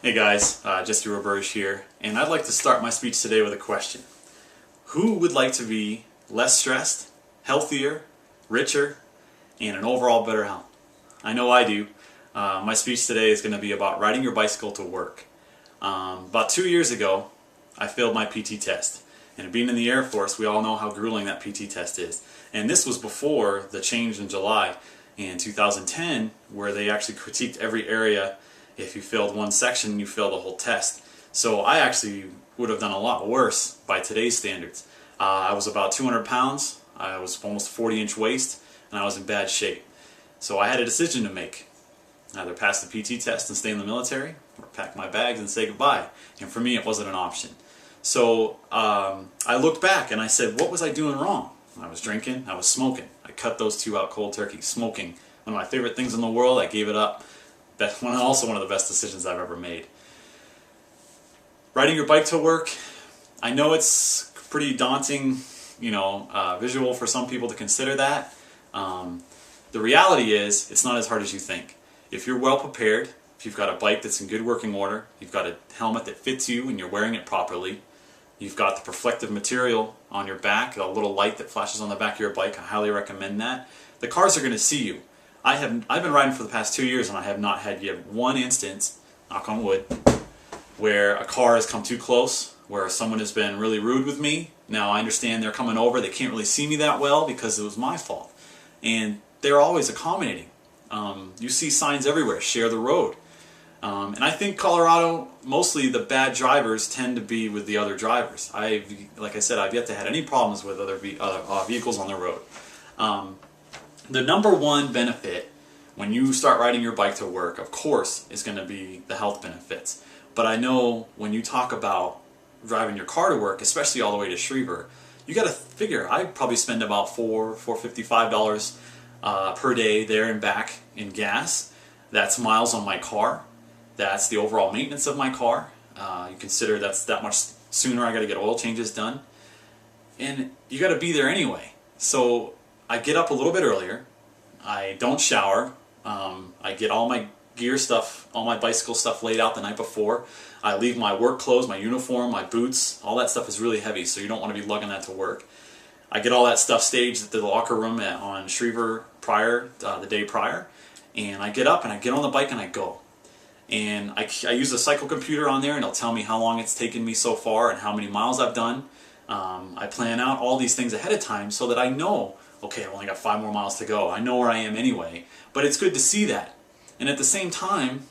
Hey guys, just Roberge here, and I'd like to start my speech today with a question. Who would like to be less stressed, healthier, richer, and an overall better health? I know I do. My speech today is going to be about riding your bicycle to work. About 2 years ago, I failed my PT test. And being in the Air Force, we all know how grueling that PT test is. And this was before the change in July in 2010, where they actually critiqued every area. If you failed one section, you failed the whole test. So I actually would have done a lot worse by today's standards. I was about 200 pounds, I was almost 40-inch waist, and I was in bad shape. So I had a decision to make. Either pass the PT test and stay in the military, or pack my bags and say goodbye. And for me, it wasn't an option. So I looked back and I said, what was I doing wrong? I was drinking, I was smoking. I cut those two out cold turkey. Smoking, one of my favorite things in the world, I gave it up. That's also one of the best decisions I've ever made. Riding your bike to work, I know it's pretty daunting, visual for some people to consider that. The reality is, it's not as hard as you think. If you're well prepared, if you've got a bike that's in good working order, you've got a helmet that fits you and you're wearing it properly, you've got the reflective material on your back, a little light that flashes on the back of your bike, I highly recommend that. The cars are going to see you. I've been riding for the past 2 years and I have not had yet one instance, knock on wood, where a car has come too close, where someone has been really rude with me. Now I understand they're coming over, they can't really see me that well because it was my fault. And they're always accommodating. You see signs everywhere, share the road. And I think Colorado, mostly the bad drivers tend to be with the other drivers. Like I said, I've yet to have any problems with other vehicles on the road. The number one benefit when you start riding your bike to work, of course, is going to be the health benefits. But I know when you talk about driving your car to work, especially all the way to Schriever, you got to figure I probably spend about $455 per day there and back in gas. That's miles on my car. That's the overall maintenance of my car. You consider that's that much sooner I got to get oil changes done. And you got to be there anyway. So I get up a little bit earlier. I don't shower. I get all my gear stuff, all my bicycle stuff laid out the night before. I leave my work clothes, my uniform, my boots, all that stuff is really heavy, so you don't want to be lugging that to work. I get all that stuff staged at the locker room on Schriever the day prior, and I get up and I get on the bike and I go. And I use a cycle computer on there and it'll tell me how long it's taken me so far and how many miles I've done. I plan out all these things ahead of time so that I know, okay, I've only got 5 more miles to go. I know where I am anyway, but it's good to see that. And at the same time,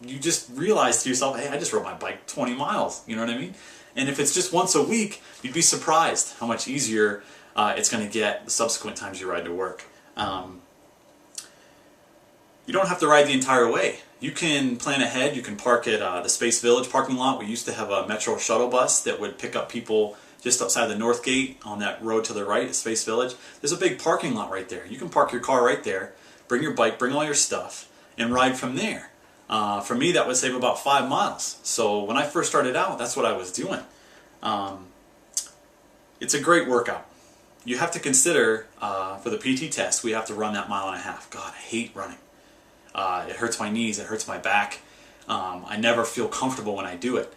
you just realize to yourself, hey, I just rode my bike 20 miles, you know what I mean? And if it's just once a week, you'd be surprised how much easier it's going to get the subsequent times you ride to work. You don't have to ride the entire way. You can plan ahead. You can park at the Space Village parking lot. We used to have a Metro shuttle bus that would pick up people just outside the North Gate on that road to the right at Space Village. There's a big parking lot right there. You can park your car right there, bring your bike, bring all your stuff, and ride from there. For me, that would save about 5 miles. So when I first started out, that's what I was doing. It's a great workout. You have to consider, for the PT test, we have to run that 1.5 miles. God, I hate running. It hurts my knees, it hurts my back. I never feel comfortable when I do it.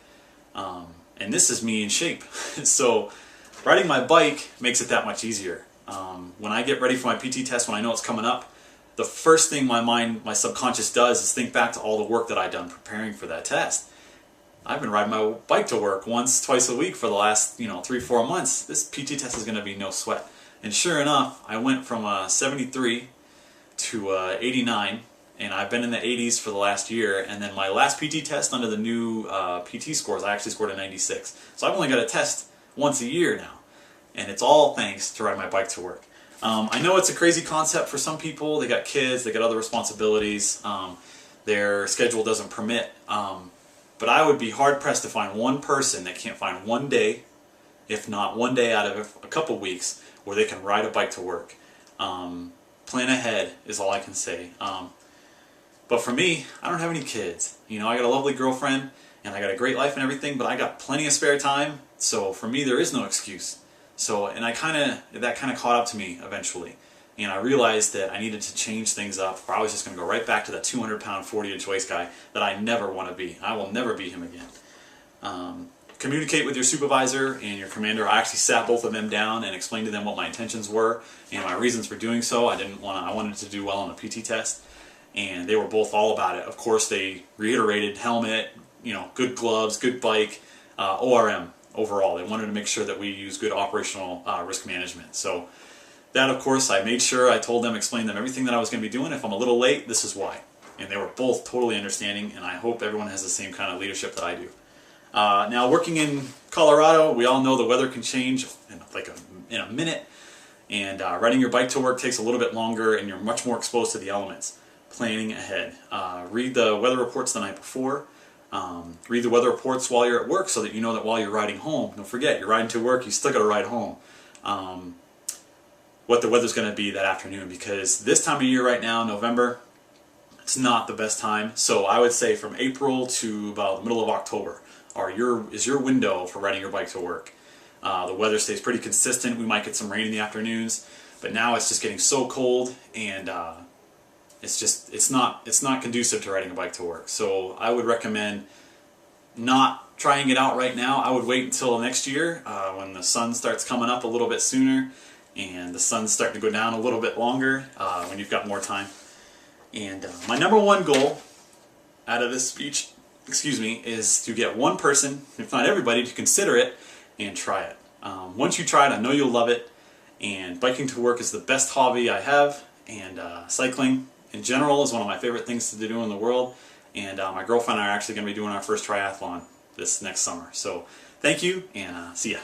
And this is me in shape. So riding my bike makes it that much easier. When I get ready for my PT test, when I know it's coming up, the first thing my subconscious does is think back to all the work that I've done preparing for that test. I've been riding my bike to work once, twice a week for the last 3-4 months. This PT test is going to be no sweat. And sure enough, I went from 73 to 89, and I've been in the 80s for the last year. And then my last PT test under the new PT scores, I actually scored a 96. So I've only got a test once a year now, and it's all thanks to riding my bike to work. I know it's a crazy concept for some people. They got kids, they got other responsibilities, their schedule doesn't permit. But I would be hard-pressed to find one person that can't find one day, if not one day out of a couple weeks, where they can ride a bike to work. Plan ahead is all I can say. But for me, I don't have any kids. I got a lovely girlfriend, and I got a great life and everything, but I got plenty of spare time, so for me there is no excuse. So, and that kind of caught up to me eventually. and I realized that I needed to change things up, or I was just going to go right back to that 200-pound, 40-inch waist guy that I never want to be. I will never be him again. Communicate with your supervisor and your commander. I actually sat both of them down and explained to them what my intentions were and my reasons for doing so. I wanted to do well on the PT test, and they were both all about it. Of course, they reiterated helmet, good gloves, good bike, ORM overall. They wanted to make sure that we use good operational risk management. So that, of course, I made sure I told them, explained them everything that I was going to be doing. If I'm a little late, this is why. And they were both totally understanding, and I hope everyone has the same kind of leadership that I do. Now, working in Colorado, we all know the weather can change in a minute, and riding your bike to work takes a little bit longer, and you're much more exposed to the elements. Planning ahead. Read the weather reports the night before. Read the weather reports while you're at work so that you know that while you're riding home, don't forget, you're riding to work, you still got to ride home, what the weather's going to be that afternoon, because this time of year right now, November, it's not the best time. So I would say from April to about the middle of October is your window for riding your bike to work. The weather stays pretty consistent. We might get some rain in the afternoons, but now it's just getting so cold, and it's not conducive to riding a bike to work. So I would recommend not trying it out right now. I would wait until next year when the sun starts coming up a little bit sooner and the sun's starting to go down a little bit longer, when you've got more time. And my number one goal out of this speech, is to get one person, if not everybody, to consider it and try it. Once you try it, I know you'll love it. And biking to work is the best hobby I have, and cycling in general is one of my favorite things to do in the world. And my girlfriend and I are actually going to be doing our first triathlon this next summer. So thank you, and see ya.